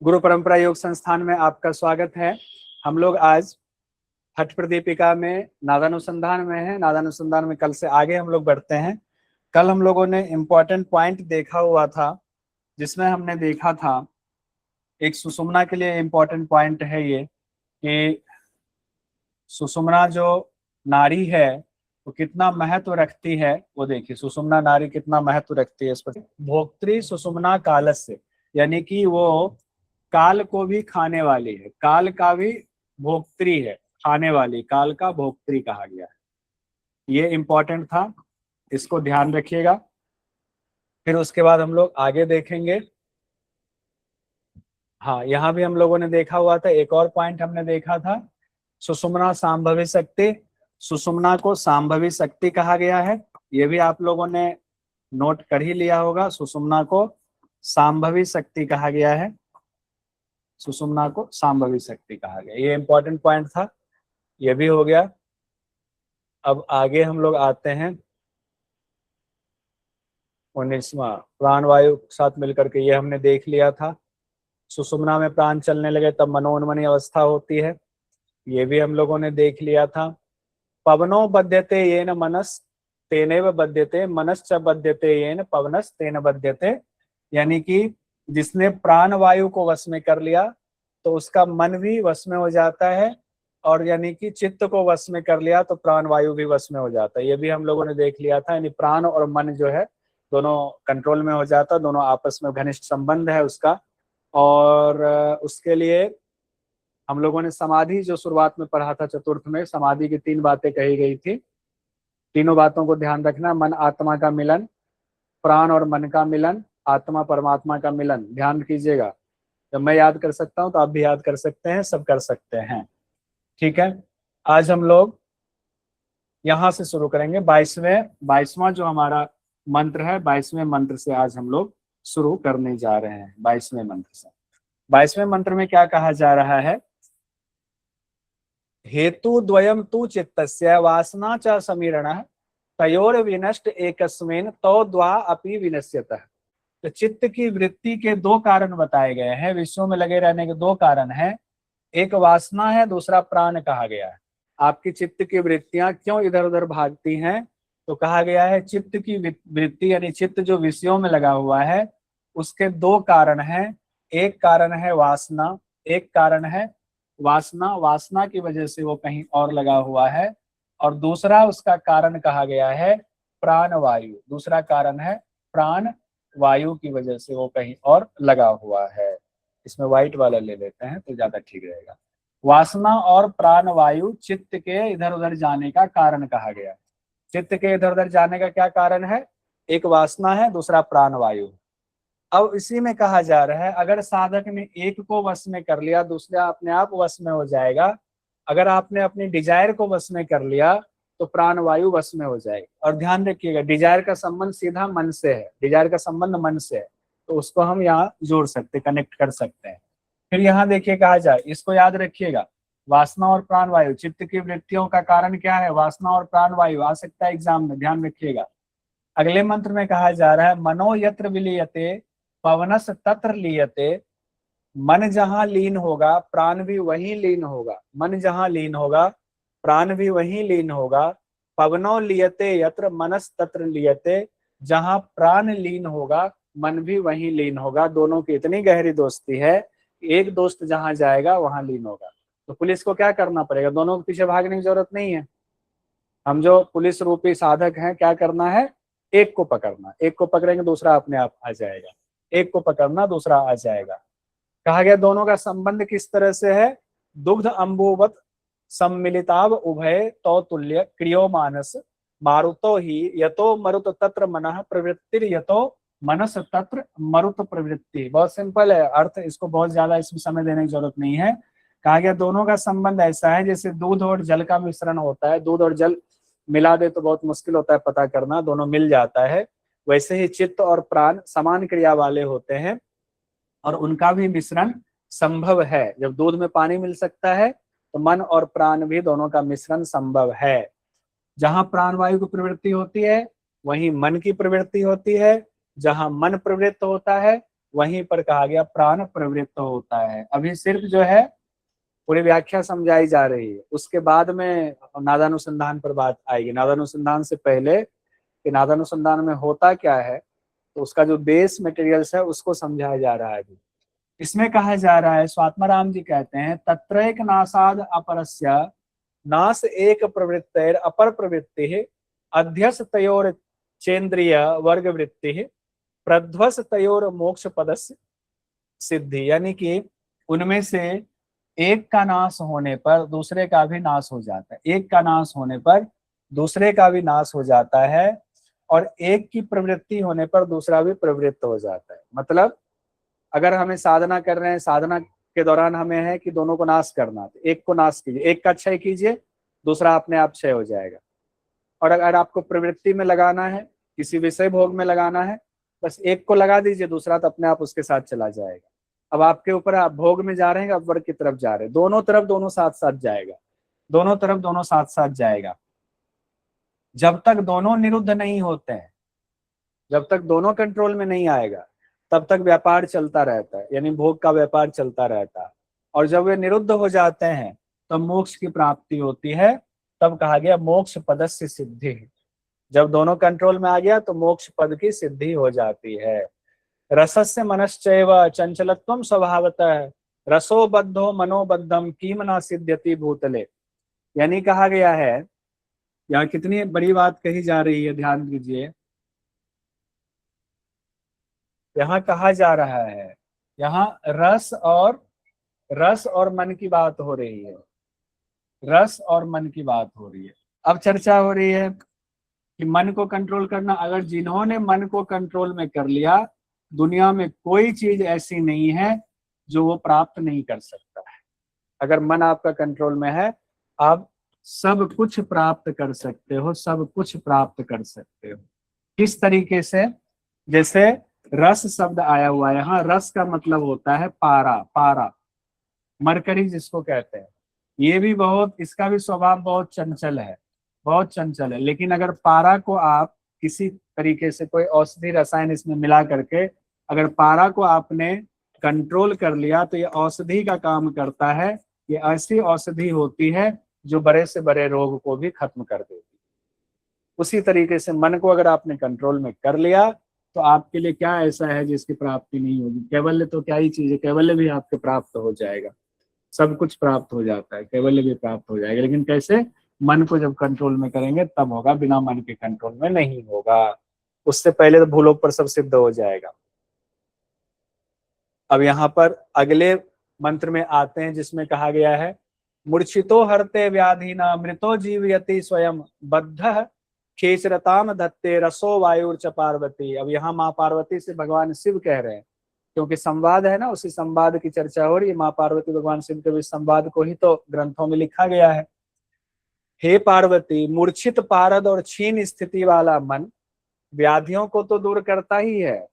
गुरु परंपरा योग संस्थान में आपका स्वागत है। हम लोग आज हठ प्रदीपिका में नादानुसंधान में है। नादानुसंधान में कल से आगे हम लोग बढ़ते हैं। कल हम लोगों ने इम्पोर्टेंट पॉइंट देखा हुआ था, जिसमें हमने देखा था एक सुषुम्ना के लिए इम्पोर्टेंट पॉइंट है ये कि सुषुम्ना जो नाड़ी है वो कितना महत्व रखती है। वो देखिए सुषुम्ना नाड़ी कितना महत्व रखती है इस पर। भोक्त्री सुषुम्ना कालस्य, यानी कि वो काल को भी खाने वाली है, काल का भी भोक्त्री है, खाने वाली, काल का भोक्त्री कहा गया है। ये इंपॉर्टेंट था, इसको ध्यान रखिएगा। फिर उसके बाद हम लोग आगे देखेंगे। हाँ, यहाँ भी हम लोगों ने देखा हुआ था, एक और पॉइंट हमने देखा था, सुषुम्ना सांभवी शक्ति। सुषुम्ना को सांभवी शक्ति कहा गया है, ये भी आप लोगों ने नोट कर ही लिया होगा। सुषुम्ना को सांभवी शक्ति कहा गया है, सुषुम्ना को सांभवी शक्ति कहा गया। ये इंपॉर्टेंट पॉइंट था, ये भी हो गया। अब आगे हम लोग आते हैं 19वां प्राण वायु के साथ मिलकर के, ये हमने देख लिया था। सुषुम्ना में प्राण चलने लगे तब मनोन्मनी अवस्था होती है, ये भी हम लोगों ने देख लिया था। पवनो बध्यते येन मनस तेनैव बध्यते, मनश्च बध्यते येन पवनस तेन बध्यते। यानी कि जिसने प्राण वायु को वश में कर लिया तो उसका मन भी वश में हो जाता है, और यानी कि चित्त को वश में कर लिया तो प्राण वायु भी वश में हो जाता है। ये भी हम लोगों ने देख लिया था। यानी प्राण और मन जो है दोनों कंट्रोल में हो जाता है, दोनों आपस में घनिष्ठ संबंध है उसका। और उसके लिए हम लोगों ने समाधि जो शुरुआत में पढ़ा था, चतुर्थ में समाधि की 3 बातें कही गई थी। तीनों बातों को ध्यान रखना, मन आत्मा का मिलन, प्राण और मन का मिलन, आत्मा परमात्मा का मिलन। ध्यान कीजिएगा, जब मैं याद कर सकता हूं तो आप भी याद कर सकते हैं, सब कर सकते हैं। ठीक है, आज हम लोग यहां से शुरू करेंगे। 22वां जो हमारा मंत्र है, 22वें मंत्र से आज हम लोग शुरू करने जा रहे हैं। 22वें मंत्र से, 22वें मंत्र में क्या कहा जा रहा है? हेतु द्वयम तु चित्तस्य वासना च समीरणः तयोर विनष्ट एकस्मिन् तो द्वा अपि विनश्यतः। तो चित्त की वृत्ति के 2 कारण बताए गए हैं, विश्व में लगे रहने के 2 कारण हैं। एक वासना है, दूसरा प्राण कहा गया है। आपकी चित्त की वृत्तियां क्यों इधर उधर भागती हैं? तो कहा गया है चित्त की वृत्ति यानी चित्त जो विषयों में लगा हुआ है उसके 2 कारण हैं। एक कारण है वासना, एक कारण है वासना, वासना की वजह से वो कहीं और लगा हुआ है। और दूसरा उसका कारण कहा गया है प्राण वायु, दूसरा कारण है प्राण वायु की वजह से वो कहीं और लगा हुआ है। इसमें व्हाइट वाला ले लेते हैं तो ज्यादा ठीक रहेगा। वासना और प्राण वायु चित्त के इधर उधर जाने का कारण कहा गया है। चित्त के इधर उधर जाने का क्या कारण है? एक वासना है, दूसरा प्राण वायु। अब इसी में कहा जा रहा है अगर साधक ने एक को वश में कर लिया, दूसरा अपने आप वश में हो जाएगा। अगर आपने अपनी डिजायर को वश में कर लिया तो प्राण वायु वश में हो जाएगी। और ध्यान रखिएगा, डिजायर का संबंध सीधा मन से है, डिजायर का संबंध मन से है, तो उसको हम यहाँ जोड़ सकते, कनेक्ट कर सकते हैं। फिर यहाँ देखिए कहा जाए, इसको याद रखिएगा, वासना और प्राण वायु, चित्त की वृत्तियों का कारण क्या है? वासना और प्राण वायु। आ सकता है एग्जाम में, ध्यान रखिएगा। अगले मंत्र में कहा जा रहा है मनो यत्र विलीयते पवनस तत्र लीयते। मन जहां लीन होगा प्राण भी वहीं लीन होगा, मन जहां लीन होगा प्राण भी वहीं लीन होगा। पवनो लियते यत्र मनस तत्र लियते, जहां प्राण लीन होगा मन भी वहीं लीन होगा। दोनों की इतनी गहरी दोस्ती है, एक दोस्त जहां जाएगा वहां लीन होगा। तो पुलिस को क्या करना पड़ेगा? दोनों के पीछे भागने की जरूरत नहीं है। हम जो पुलिस रूपी साधक हैं, क्या करना है? एक को पकड़ना, एक को पकड़ेंगे दूसरा अपने आप आ जाएगा, एक को पकड़ना दूसरा आ जाएगा। कहा गया दोनों का संबंध किस तरह से है? दुग्ध अंबुवत सम्मिलिताव उभय तो तुल्य क्रियो मानस मारुतो ही यतो मरुत तत्र मनः प्रवृत्तिर यतो मनस तत्र मरुत प्रवृत्ति। बहुत सिंपल है अर्थ, इसको बहुत ज्यादा इसमें समय देने की जरूरत नहीं है। कहा गया दोनों का संबंध ऐसा है जैसे दूध और जल का मिश्रण होता है, दूध और जल मिला दे तो बहुत मुश्किल होता है पता करना, दोनों मिल जाता है। वैसे ही चित्त और प्राण समान क्रिया वाले होते हैं और उनका भी मिश्रण संभव है। जब दूध में पानी मिल सकता है तो मन और प्राण भी दोनों का मिश्रण संभव है। जहां प्राण वायु की प्रवृत्ति होती है वहीं मन की प्रवृत्ति होती है, जहां मन प्रवृत्त होता है वहीं पर कहा गया प्राण प्रवृत्त होता है। अभी सिर्फ जो है पूरी व्याख्या समझाई जा रही है, उसके बाद में नादानुसंधान पर बात आएगी। नादानुसंधान से पहले कि नादानुसंधान में होता क्या है, तो उसका जो बेस मटेरियल्स है उसको समझाया जा रहा है अभी। इसमें कहा जा रहा है, स्वात्माराम जी कहते हैं, तत्रैक नासाद अपरस्य नास एक प्रवृत्तिर अपर प्रवृत्ति अध्यस तयोर चेन्द्रिय वर्ग वृत्ति प्रध्वस तयोर मोक्ष पदस्य सिद्धि। यानी कि उनमें से एक का नाश होने पर दूसरे का भी नाश हो जाता है, एक का नाश होने पर दूसरे का भी नाश हो जाता है, और एक की प्रवृत्ति होने पर दूसरा भी प्रवृत्त हो जाता है। मतलब अगर हमें साधना कर रहे हैं, साधना के दौरान हमें है कि दोनों को नाश करना, तो एक को नाश कीजिए, एक का क्षय कीजिए, दूसरा अपने आप क्षय हो जाएगा। और अगर आपको प्रवृत्ति में लगाना है, किसी विषय भोग में लगाना है, बस एक को लगा दीजिए, दूसरा तो अपने आप उसके साथ चला जाएगा। अब आपके ऊपर, आप भोग में जा रहे हैं, अब वर्ग की तरफ जा रहे हैं, दोनों तरफ दोनों साथ साथ जाएगा, दोनों तरफ दोनों साथ साथ जाएगा। जब तक दोनों निरुद्ध नहीं होते हैं, जब तक दोनों कंट्रोल में नहीं आएगा, तब तक व्यापार चलता रहता है, यानी भोग का व्यापार चलता रहता है। और जब वे निरुद्ध हो जाते हैं तब मुक्ष की प्राप्ति होती है। तब कहा गया मोक्ष पदस्य सिद्धि। जब दोनों कंट्रोल में आ गया तो मोक्ष पद की सिद्धि हो जाती है। रसस्य मनश्चैव चंचलत्वम स्वभावतः रसो बद्धो मनोबद्धम कीमना सिद्ध्यति भूतले। यानी कहा गया है, यहाँ कितनी बड़ी बात कही जा रही है, ध्यान दीजिए। यहाँ कहा जा रहा है, यहाँ रस और मन की बात हो रही है, रस और मन की बात हो रही है। अब चर्चा हो रही है कि मन को कंट्रोल करना। अगर जिन्होंने मन को कंट्रोल में कर लिया, दुनिया में कोई चीज ऐसी नहीं है जो वो प्राप्त नहीं कर सकता है। अगर मन आपका कंट्रोल में है, आप सब कुछ प्राप्त कर सकते हो, सब कुछ प्राप्त कर सकते हो। किस तरीके से? जैसे रस शब्द आया हुआ है यहाँ, रस का मतलब होता है पारा, पारा मरकरी जिसको कहते हैं। ये भी बहुत, इसका भी स्वभाव बहुत चंचल है, बहुत चंचल है। लेकिन अगर पारा को आप किसी तरीके से कोई औषधि रसायन इसमें मिला करके अगर पारा को आपने कंट्रोल कर लिया, तो ये औषधि का काम करता है। ये ऐसी औषधि होती है जो बड़े से बड़े रोग को भी खत्म कर देती है। उसी तरीके से मन को अगर आपने कंट्रोल में कर लिया, तो आपके लिए क्या ऐसा है जिसकी प्राप्ति नहीं होगी? कैवल्य तो क्या ही चीज है, कैवल्य भी आपके प्राप्त हो जाएगा, सब कुछ प्राप्त हो जाता है, कैवल्य भी प्राप्त हो जाएगा। लेकिन कैसे? मन को जब कंट्रोल में करेंगे तब होगा, बिना मन के कंट्रोल में नहीं होगा। उससे पहले तो भूलों पर सब सिद्ध हो जाएगा। अब यहाँ पर अगले मंत्र में आते हैं जिसमें कहा गया है, मूर्छितो हरते व्याधि न मृतो जीवयति स्वयं बद्ध खेचरताम धत्ते रसो वायुर्च पार्वती। अब यहाँ माँ पार्वती से भगवान शिव कह रहे हैं, क्योंकि संवाद है ना, उसी संवाद की चर्चा हो रही है। माँ पार्वती भगवान शिव के बीच संवाद को ही तो ग्रंथों में लिखा गया है। हे पार्वती, मूर्छित पारद और क्षीण स्थिति वाला मन व्याधियों को तो दूर करता ही है,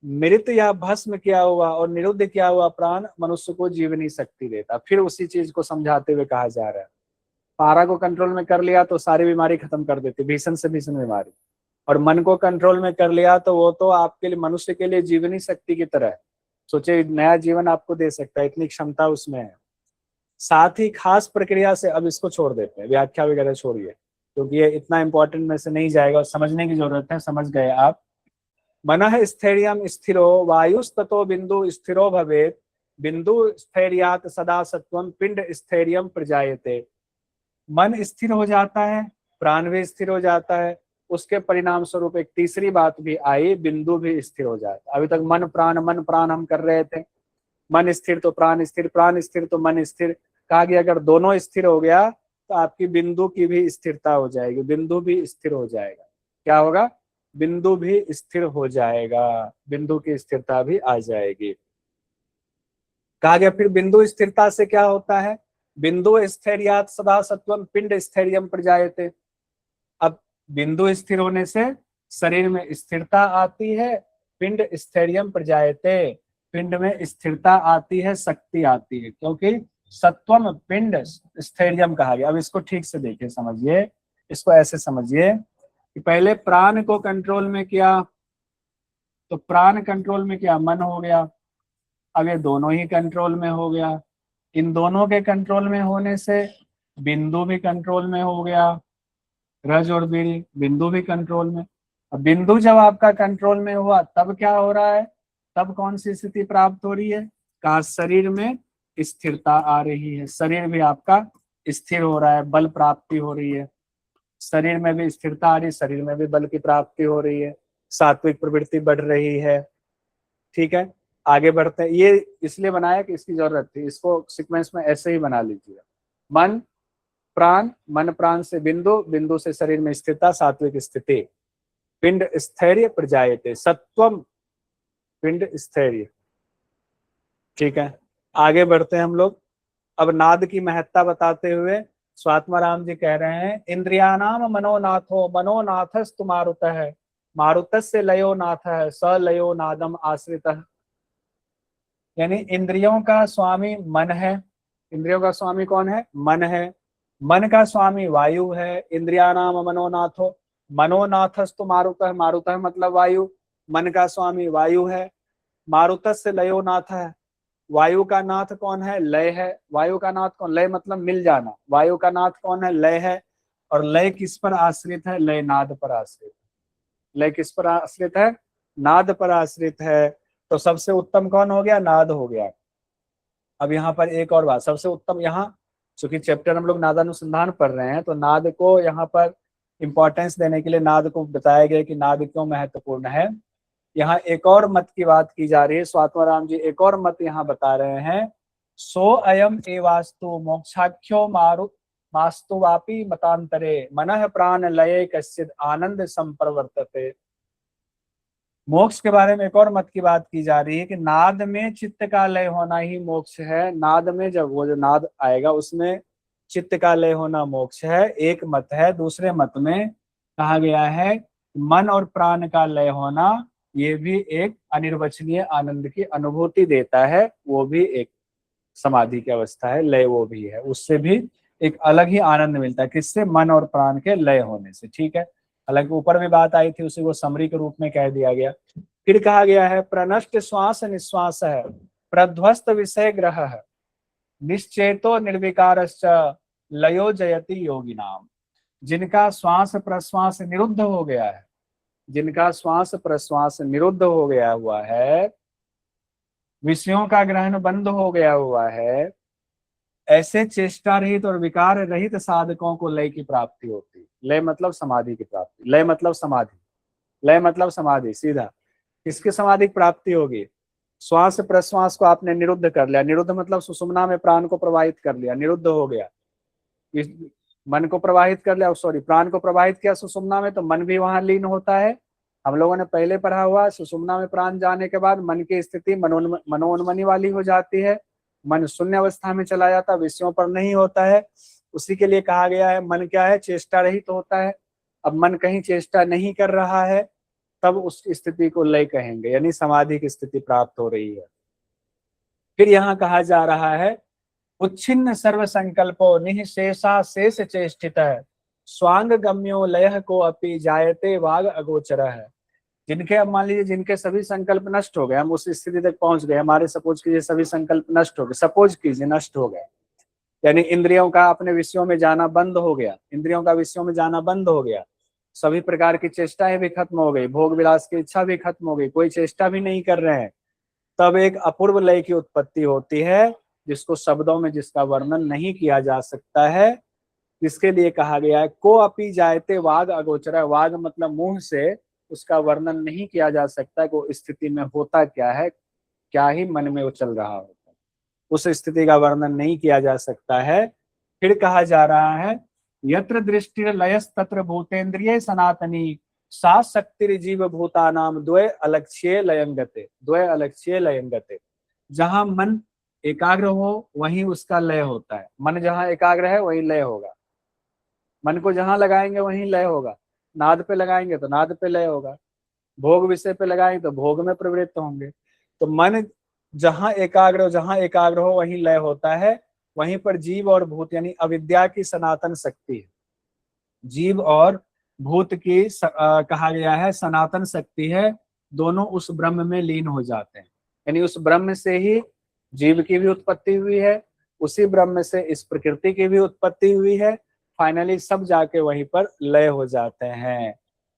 मृत या भस्म किया हुआ और निरुद्ध किया हुआ प्राण मनुष्य को जीवनी शक्ति देता। फिर उसी चीज को समझाते हुए कहा जा रहा है, पारा को कंट्रोल में कर लिया तो सारी बीमारी खत्म कर देती, भीषण से भीषण बीमारी। और मन को कंट्रोल में कर लिया तो वो तो आपके लिए, मनुष्य के लिए जीवनी शक्ति की तरह है। सोचे, नया जीवन आपको दे सकता है, इतनी क्षमता उसमें है। साथ ही खास प्रक्रिया से, अब इसको छोड़ देते हैं, व्याख्या वगैरह छोड़िए, क्योंकि ये इतना इंपॉर्टेंट में से नहीं जाएगा और समझने की जरूरत है। समझ गए आप? मनः स्थैर्यम स्थिरो वायुस्ततो बिंदु स्थिरो भवेत् बिंदु स्थैर्यात् सदा सत्वम पिंड स्थैर्यम प्रजायते। मन स्थिर हो जाता है, प्राण भी स्थिर हो जाता है, उसके परिणाम स्वरूप एक तीसरी बात भी आई, बिंदु भी स्थिर हो जाता है। अभी तक मन प्राण हम कर रहे थे, मन स्थिर तो प्राण स्थिर, प्राण स्थिर तो मन स्थिर। कहा गया अगर दोनों स्थिर हो गया तो आपकी बिंदु की भी स्थिरता हो जाएगी, बिंदु भी स्थिर हो जाएगा। क्या होगा? बिंदु भी स्थिर हो जाएगा, बिंदु की स्थिरता भी आ जाएगी। कहा गया फिर बिंदु स्थिरता से क्या होता है? बिंदु स्थैर्यात् सदा सत्वम पिंड स्थैर्यम प्रजायते। अब बिंदु स्थिर होने से शरीर में स्थिरता आती है, पिंड स्थैर्यम प्रजायते, पिंड में स्थिरता आती है, शक्ति आती है, क्योंकि सत्वम पिंड स्थैर्यम कहा गया। अब इसको ठीक से देखिए, समझिए, इसको ऐसे समझिए कि पहले प्राण को कंट्रोल में किया तो प्राण कंट्रोल में क्या, मन हो गया। अब ये दोनों ही कंट्रोल में हो गया, इन दोनों के कंट्रोल में होने से बिंदु भी कंट्रोल में हो गया, रज और बीरी, बिंदु भी कंट्रोल में। अब बिंदु जब आपका कंट्रोल में हुआ तब क्या हो रहा है, तब कौन सी स्थिति प्राप्त हो रही है, कहा शरीर में स्थिरता आ रही है, शरीर भी आपका स्थिर हो रहा है, बल प्राप्ति हो रही है, शरीर में भी स्थिरता आ रही है, शरीर में भी बल की प्राप्ति हो रही है, सात्विक प्रवृत्ति बढ़ रही है। ठीक है, आगे बढ़ते हैं। ये इसलिए बनाया कि इसकी जरूरत थी, इसको सीक्वेंस में ऐसे ही बना लीजिए। मन प्राण, मन प्राण से बिंदु, बिंदु से शरीर में स्थिरता, सात्विक स्थिति, पिंड स्थैर्य प्रजायते, सत्वम पिंड स्थैर्य। ठीक है, आगे बढ़ते हैं हम लोग। अब नाद की महत्ता बताते हुए स्वात्माराम जी कह रहे हैं, इंद्रियानाम मनोनाथो मनोनाथस्तु मारुतः, मारुतस्य लयो नाथः स लयो नादम आश्रितः। यानी इंद्रियों का स्वामी मन है, इंद्रियों का स्वामी कौन है, मन है, मन का स्वामी वायु है। इंद्रियानाम मनोनाथो, मनोनाथस्तु मारुतः, मारुतः मतलब वायु, मन का स्वामी वायु है। मारुतस्य लयो नाथ है, वायु का नाथ कौन है, लय है। वायु का नाथ कौन, लय मतलब मिल जाना, वायु का नाथ कौन है, लय है। और लय किस पर आश्रित है, लय नाद पर आश्रित है। लय किस पर आश्रित है, नाद पर आश्रित है। तो सबसे उत्तम कौन हो गया, नाद हो गया। अब यहाँ पर एक और बात, सबसे उत्तम, यहाँ चूंकि चैप्टर हम लोग नादानुसंधान पढ़ रहे हैं तो नाद को यहाँ पर इंपॉर्टेंस देने के लिए नाद को बताया गया कि नाद क्यों महत्वपूर्ण है। यहाँ एक और मत की बात की जा रही है, स्वात्माराम जी एक और मत यहाँ बता रहे हैं, सो अयम एवास्तु मोक्षाख्यो मारु मास्तु वापि मतांतरे मनः प्राण लये कश्चिद आनंद संप्रवर्तते। मोक्ष के बारे में एक और मत की बात की जा रही है कि नाद में चित्त का लय होना ही मोक्ष है। नाद में जब वो जो नाद आएगा उसमें चित्त का लय होना मोक्ष है, एक मत है। दूसरे मत में कहा गया है मन और प्राण का लय होना ये भी एक अनिर्वचनीय आनंद की अनुभूति देता है, वो भी एक समाधि की अवस्था है, लय वो भी है, उससे भी एक अलग ही आनंद मिलता है। किससे, मन और प्राण के लय होने से। ठीक है, हालांकि ऊपर भी बात आई थी, उसी को समरी के रूप में कह दिया गया। फिर कहा गया है प्रनष्ट श्वास निश्वास है, प्रध्वस्त विषय ग्रह है, निश्चेतो निर्विकारश्च लयो जयति योगी नाम। जिनका श्वास प्रश्वास निरुद्ध हो गया है, जिनका श्वास प्रश्वास निरुद्ध हो गया हुआ है, विषयों का ग्रहण बंद हो गया हुआ है, ऐसे चेष्टा रहित और विकार रहित साधकों को लय की प्राप्ति होती है। लय मतलब समाधि की प्राप्ति, लय मतलब समाधि, लय मतलब समाधि सीधा। किसकी समाधि की प्राप्ति होगी, श्वास प्रश्वास को आपने निरुद्ध कर लिया, निरुद्ध मतलब सुषुम्ना में प्राण को प्रवाहित कर लिया, निरुद्ध हो गया। मन को प्रवाहित कर लिया, सॉरी प्राण को प्रवाहित किया सुषुम्ना में, तो मन भी वहां लीन होता है। हम लोगों ने पहले पढ़ा हुआ, सुषुम्ना में प्राण जाने के बाद मन की स्थिति मनोन्मनी वाली हो जाती है, मन शून्य अवस्था में चला जाता, विषयों पर नहीं होता है। उसी के लिए कहा गया है मन क्या है, चेष्टा रहित तो होता है। अब मन कहीं चेष्टा नहीं कर रहा है तब उस स्थिति को लय कहेंगे, यानी समाधि की स्थिति प्राप्त हो रही है। फिर यहाँ कहा जा रहा है उच्छिन्न सर्व संकल्पो निःशेषा शेष चेष्टित है, स्वांग गम्यो लय को अपि जायते वाग अगोचर है। जिनके, अब मान लीजिए जिनके सभी संकल्प नष्ट हो गए, हम उस स्थिति तक पहुंच गए, हमारे सपोज कीजिए सभी संकल्प नष्ट हो गए, सपोज कीजिए नष्ट हो गए, यानी इंद्रियों का अपने विषयों में जाना बंद हो गया, इंद्रियों का विषयों में जाना बंद हो गया, सभी प्रकार की चेष्टाएं भी खत्म हो गई, भोग विलास की इच्छा भी खत्म हो गई, कोई चेष्टा भी नहीं कर रहे हैं, तब एक अपूर्व लय की उत्पत्ति होती है, जिसको शब्दों में जिसका वर्णन नहीं किया जा सकता है। इसके लिए कहा गया है को अपि जायते वाग अगोचर, वाग मतलब मुंह से उसका वर्णन नहीं किया जा सकता कि वो स्थिति में होता क्या है, क्या ही मन में वो चल रहा होता है, उस स्थिति का वर्णन नहीं किया जा सकता है। फिर कहा जा रहा है यत्र दृष्टि लयस तत्र भूतेन्द्रिय सनातनी सा शक्ति जीव भूतानाम द्वय अलक्ष्य लयंगते, द्वय अलक्ष्य लयंगते। जहां मन एकाग्र हो वहीं उसका लय होता है, मन जहां एकाग्र है वहीं लय होगा, मन को जहां लगाएंगे वहीं लय होगा, नाद पे लगाएंगे तो नाद पे लय होगा, भोग विषय पे लगाएंगे तो भोग में प्रवृत्त होंगे। तो मन जहां एकाग्र हो वहीं लय होता है, वहीं पर जीव और भूत यानी अविद्या की सनातन शक्ति है, जीव और भूत की कहा गया है सनातन शक्ति है, दोनों उस ब्रह्म में लीन हो जाते हैं। यानी उस ब्रह्म से ही जीव की भी उत्पत्ति हुई है, उसी ब्रह्म से इस प्रकृति की भी उत्पत्ति हुई है, फाइनली सब जाके वहीं पर लय हो जाते हैं।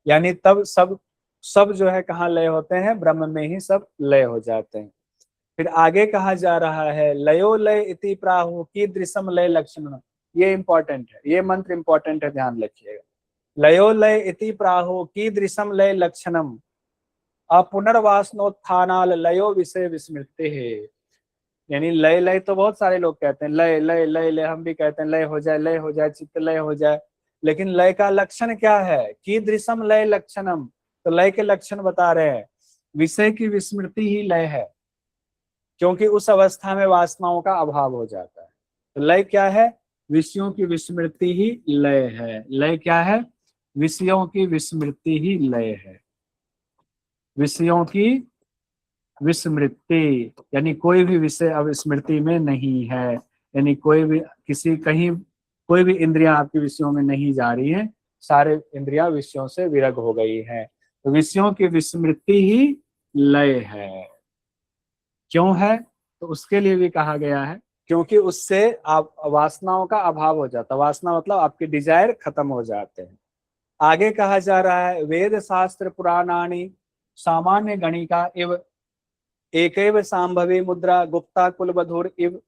यानी तब सब सब जो है कहाँ लय होते हैं, ब्रह्म में ही सब लय हो जाते हैं। फिर आगे कहा जा रहा है लयो लय इति प्राहु कीदृशम लय लक्षण। ये इंपॉर्टेंट है, ये मंत्र इंपॉर्टेंट है, ध्यान रखिएगा। लयो लय इति प्राहु कीदृशम लय लक्षणम अपुनर्वासनोत्थानाल लयो विषय विस्मृति है। यानी लय लय तो बहुत सारे लोग कहते हैं, लय लय लय लय, हम भी कहते हैं लय हो जाए, लय हो जाए, चित्त लय हो जाए। लेकिन लय का लक्षण क्या है, कीदृशम लय लक्षणम, तो लय के लक्षण बता रहे हैं। विषय की विस्मृति ही लय है, क्योंकि उस अवस्था में वासनाओं का अभाव हो जाता है। तो लय क्या है, विषयों की विस्मृति ही लय है। लय क्या है, विषयों की विस्मृति ही लय है। विषयों की विस्मृति यानी कोई भी विषय अब स्मृति में नहीं है, यानी कोई भी किसी कहीं कोई भी इंद्रियां आपकी विषयों में नहीं जा रही है, सारे इंद्रियां विषयों से विरग हो गई हैं। तो विषयों की विस्मृति ही लय है। क्यों है, तो उसके लिए भी कहा गया है क्योंकि उससे आप वासनाओं का अभाव हो जाता है। वासना मतलब आपके डिजायर खत्म हो जाते हैं। आगे कहा जा रहा है वेद शास्त्र पुराणानि सामान्य गणिका इव एकैव सांभवी मुद्रा गुप्ता कुलवधूर इव।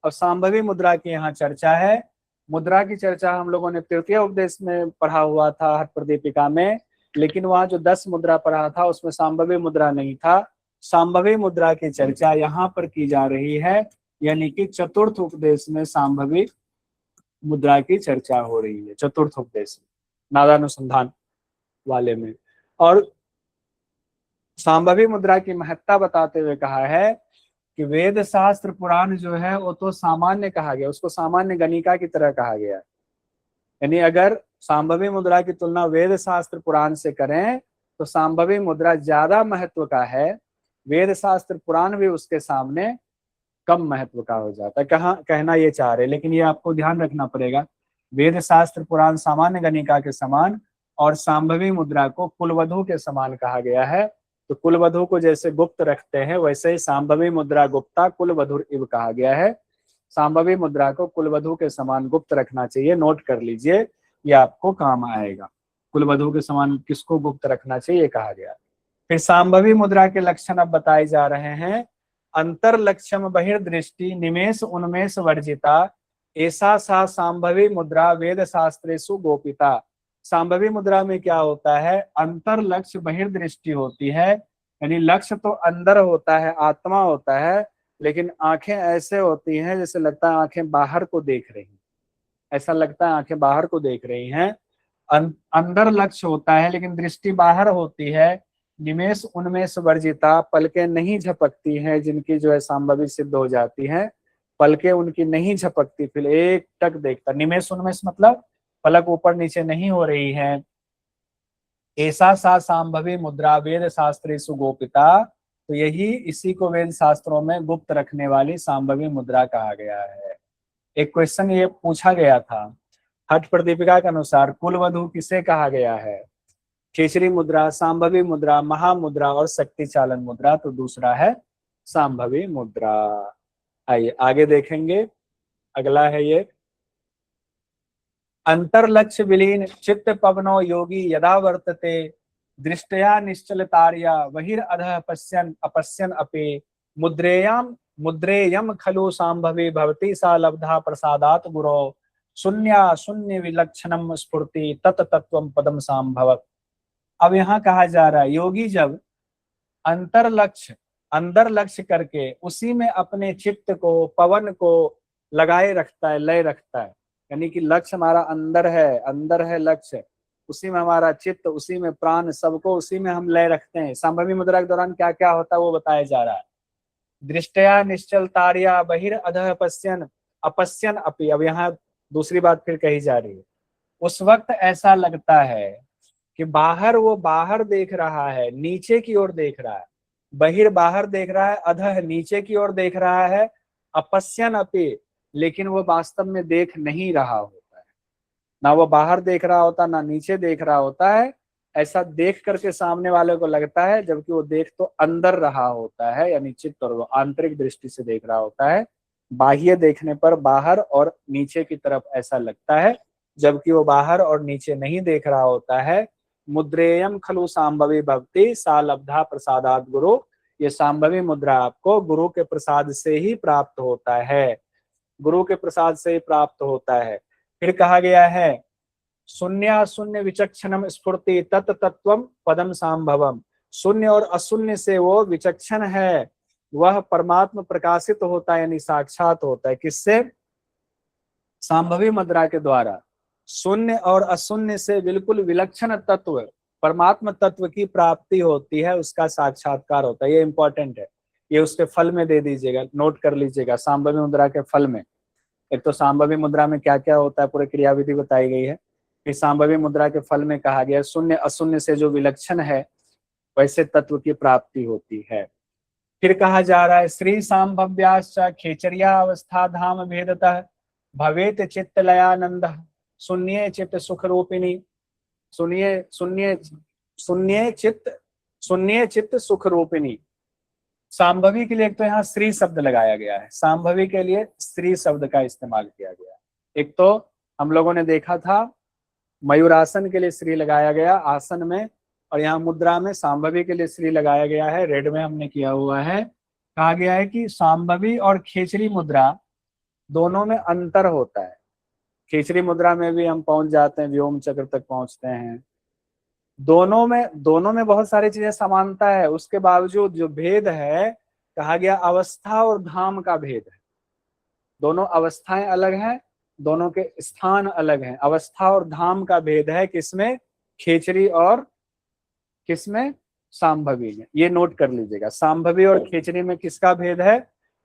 और सांभवी मुद्रा की यहाँ चर्चा है। मुद्रा की चर्चा हम लोगों ने तृतीय उपदेश में पढ़ा हुआ था हठ प्रदीपिका में, लेकिन वहां जो 10 मुद्रा पढ़ा था उसमें सांभवी मुद्रा नहीं था। सांभवी मुद्रा की चर्चा यहाँ पर की जा रही है, यानी कि चतुर्थ उपदेश में सांभवी मुद्रा की चर्चा हो रही है, चतुर्थ उपदेश नादानुसंधान वाले में। और सांभवी मुद्रा की महत्ता बताते हुए कहा है कि वेद शास्त्र पुराण जो है वो तो सामान्य कहा गया, उसको सामान्य गणिका की तरह कहा गया। यानी अगर सांभवी मुद्रा की तुलना वेद शास्त्र पुराण से करें तो सांभवी मुद्रा ज्यादा महत्व का है, वेद शास्त्र पुराण भी उसके सामने कम महत्व का हो जाता है। कहाँ कहना ये चाह रहे, लेकिन ये आपको ध्यान रखना पड़ेगा, वेद शास्त्र पुराण सामान्य गणिका के समान और सांभवी मुद्रा को कुलवधु के समान कहा गया है। तो कुलवधु को जैसे गुप्त रखते हैं वैसे ही सांभवी मुद्रा गुप्ता कुलवधुर इव कहा गया है। सांभवी मुद्रा को कुलवधु के समान गुप्त रखना चाहिए, नोट कर लीजिए, ये आपको काम आएगा। कुलवधु के समान किसको गुप्त रखना चाहिए कहा गया। फिर सांभवी मुद्रा के लक्षण अब बताए जा रहे हैं। अंतरलक्ष्यम बहिर्दृष्टि निमेष उन्मेष वर्जिता ऐसा सा सांभवी मुद्रा वेद शास्त्रेषु गोपिता। सांभवी मुद्रा में क्या होता है, अंतर लक्ष्य बहिर्दृष्टि होती है, यानी लक्ष्य तो अंदर होता है, आत्मा होता है, लेकिन आंखें ऐसे होती हैं जैसे लगता है आंखें बाहर को देख रही, ऐसा लगता है आंखें बाहर को देख रही हैं। अंदर लक्ष्य होता है लेकिन दृष्टि बाहर होती है। निमेष उन्मेष वर्जिता, पलकें नहीं झपकती हैं, जिनकी जो है सांभवी सिद्ध हो जाती है, पलकें उनकी नहीं झपकती, फिर एक टक देखता। निमेष उन्मेष मतलब पलक ऊपर नीचे नहीं हो रही है। ऐसा सा सांभवी मुद्रा वेद शास्त्रेषु गोपिता, तो यही इसी को वेद शास्त्रों में गुप्त रखने वाली सांभवी मुद्रा कहा गया है। एक क्वेश्चन ये पूछा गया था हठ प्रदीपिका के अनुसार कुलवधु किसे कहा गया है, खिचड़ी मुद्रा, सांभवी मुद्रा, महामुद्रा और शक्ति चालन मुद्रा, तो दूसरा है सांभवी मुद्रा। आइए आगे देखेंगे, अगला है ये अंतरलक्ष्य विलीन चित्त पवनो योगी यदा वर्तते दृष्टया निश्चलतार्या बहिरअधः पश्यन् अपश्यन् अपि मुद्रेयम खलु सांभवी भवति सा लब्धा प्रसादात गुरो शून्या शून्य विलक्षणम स्फुर्ति तत तत्वम पदम सांभवत्। अब यहाँ कहा जा रहा है योगी जब अंदर लक्ष्य करके उसी में अपने चित्त को पवन को लगाए रखता है, लय रखता है, यानी कि लक्ष्य हमारा अंदर है लक्ष्य, उसी में हमारा चित्त, उसी में प्राण, सबको उसी में हम लय रखते हैं। सांभवी मुद्रा के दौरान क्या क्या होता है वो बताया जा रहा है। दृष्टया निश्चल तार्या बहिर अधः पश्यन अपश्यन अपि। अब यहाँ दूसरी बात फिर कही जा रही है, उस वक्त ऐसा लगता है कि बाहर वो बाहर देख रहा है, नीचे की ओर देख रहा है, बहिर बाहर देख रहा है, अधः नीचे की ओर देख रहा है, अपश्यन अपि, लेकिन वो वास्तव में देख नहीं रहा होता है, ना वो बाहर देख रहा होता ना नीचे देख रहा होता है, ऐसा देख करके सामने वाले को लगता है, जबकि वो देख तो अंदर रहा होता है, यानी चित्त और वो आंतरिक दृष्टि से देख रहा होता है। बाह्य देखने पर बाहर और नीचे की तरफ ऐसा लगता है, जबकि वो बाहर और नीचे नहीं देख रहा होता है। मुद्रेयम खलु सांभवी भक्ति सा लब्धा प्रसादात गुरु, ये सांभवी मुद्रा आपको गुरु के प्रसाद से ही प्राप्त होता है, गुरु के प्रसाद से ही प्राप्त होता है। फिर कहा गया है शून्य शून्य विचक्षणम स्फुर्ति तत् तत्वम पदम सांभवम, शून्य और अशून्य से वो विचक्षण है, वह परमात्म प्रकाशित होता है, यानी साक्षात होता है। किससे? सांभवी मुद्रा के द्वारा। शून्य और अशून्य से बिल्कुल विलक्षण तत्व परमात्म तत्व की प्राप्ति होती है, उसका साक्षात्कार होता है। ये इंपॉर्टेंट है, ये उसके फल में दे दीजिएगा, नोट कर लीजिएगा सांभवी मुद्रा के फल में। एक तो सांभवी मुद्रा में क्या क्या होता है, पूरी क्रियाविधि बताई गई है। इस सांभवी मुद्रा के फल में कहा गया शून्य अशून्य से जो विलक्षण है वैसे तत्व की प्राप्ति होती है। फिर कहा जा रहा है श्री सांभव्याश्च खेचरिया अवस्था धाम भेदतः भवेत चित्त लयानंद शून्य चित्त सुख रूपिणी, सुनिए सुनिए शून्य चित्त सुख रूपिणी। सांभवी के लिए एक तो यहाँ श्री शब्द लगाया गया है, सांभवी के लिए श्री शब्द का इस्तेमाल किया गया है। एक तो हम लोगों ने देखा था मयूरासन के लिए श्री लगाया गया आसन में, और यहाँ मुद्रा में सांभवी के लिए श्री लगाया गया है, रेड में हमने किया हुआ है। कहा गया है कि सांभवी और खेचरी मुद्रा दोनों में अंतर होता है। खेचरी मुद्रा में भी हम पहुंच जाते हैं, व्योम चक्र तक पहुंचते हैं। दोनों में बहुत सारी चीजें समानता है, उसके बावजूद जो भेद है कहा गया अवस्था और धाम का भेद है। दोनों अवस्थाएं अलग हैं, दोनों के स्थान अलग हैं, अवस्था और धाम का भेद है। किसमें? खेचरी और किसमें? सांभवी में। ये नोट कर लीजिएगा, सांभवी और खेचरी में किसका भेद है?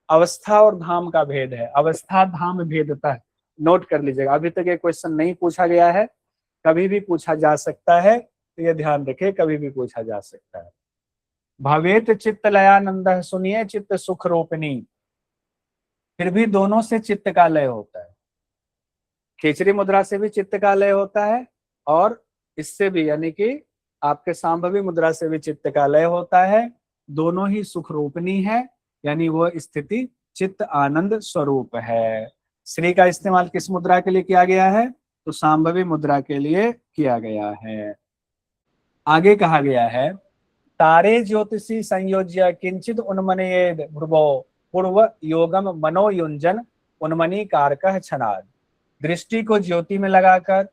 अवस्था और धाम का भेद है, अवस्था धाम भेदता है। नोट कर लीजिएगा, अभी तक ये क्वेश्चन नहीं पूछा गया है, कभी भी पूछा जा सकता है, तो ये ध्यान रखें, कभी भी पूछा जा सकता है। भवेत चित्त लयानंद, सुनिए चित्त सुख रूपिणी। फिर भी दोनों से चित्त का लय होता है, खेचरी मुद्रा से भी चित्त का लय होता है और इससे भी, यानी कि आपके सांभवी मुद्रा से भी चित्त का लय होता है। दोनों ही सुख रूपनी है, यानी वो स्थिति चित्त आनंद स्वरूप है। श्री का इस्तेमाल किस मुद्रा के लिए किया गया है? तो सांभवी मुद्रा के लिए किया गया है। आगे कहा गया है तारे ज्योतिषी संयोज्य किंचित उन्मनयेद भ्रुवो पूर्व योगम मनोयुंजन उन्मनी कारकः छनाद। दृष्टि को ज्योति में लगाकर,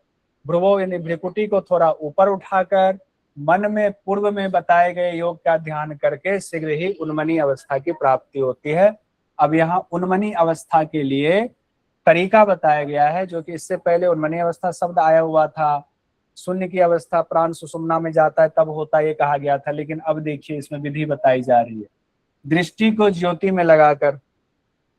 भ्रुवो यानी भ्रिकुटी को थोड़ा ऊपर उठाकर, मन में पूर्व में बताए गए योग का ध्यान करके शीघ्र ही उन्मनी अवस्था की प्राप्ति होती है। अब यहाँ उन्मनी अवस्था के लिए तरीका बताया गया है, जो कि इससे पहले उन्मनी अवस्था शब्द आया हुआ था, शून्य की अवस्था प्राण सुषुम्ना में जाता है तब होता है, ये कहा गया था। लेकिन अब देखिए इसमें विधि बताई जा रही है, दृष्टि को ज्योति में लगाकर,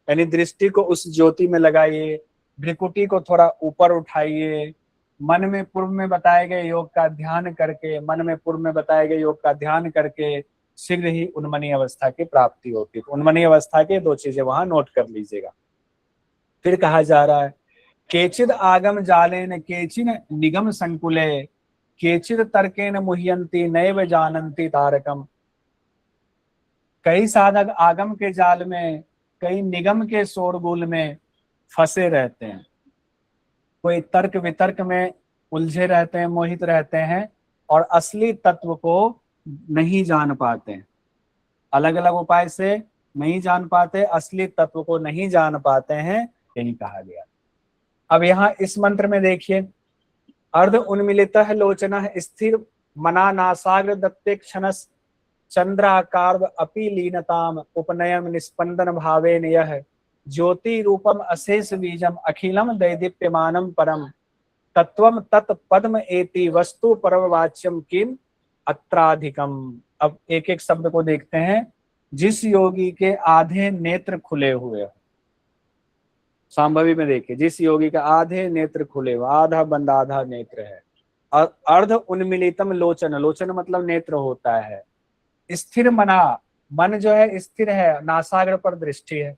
यानी दृष्टि को उस ज्योति में लगाइए, भ्रिकुटी को थोड़ा ऊपर उठाइए, मन में पूर्व में बताए गए योग का ध्यान करके, मन में पूर्व में बताए गए योग का ध्यान करके शीघ्र ही उन्मनी अवस्था की प्राप्ति होती है। तो उन्मनी अवस्था के दो चीजें वहां नोट कर लीजिएगा। फिर कहा जा रहा है केचिद आगम जालेन केचिन निगम संकुले केचिद तर्केन मुह्यंती नैव जानन्ति तारकम। कई साधक आगम के जाल में, कई निगम के शोरगुल में फंसे रहते हैं, कोई तर्क वितर्क में उलझे रहते हैं, मोहित रहते हैं और असली तत्व को नहीं जान पाते हैं, अलग अलग उपाय से नहीं जान पाते, असली तत्व को नहीं जान पाते हैं, यही कहा गया। अब यहाँ इस मंत्र में देखिए अर्ध उन्मिलित लोचन स्थिर मना नासाग्र दत्ते क्षणस चंद्राकार अपि लीनताम उपनयम निस्पंदन भावेन यह ज्योति रूपम अशेष बीजम अखिलम दैदीप्यमानम परम तत्वम तत् पद्म एति वस्तु परमवाच्यम किम अत्राधिकम। अब एक एक शब्द को देखते हैं। जिस योगी के आधे नेत्र खुले हुए हो, सांभवी में देखिए, जिस योगी का आधे नेत्र खुले हुए, आधा बंद आधा नेत्र है। अर्ध उन्मिलितम लोचन, लोचन मतलब नेत्र होता है। स्थिर मना, मन जो है स्थिर है, नासाग्र पर दृष्टि है,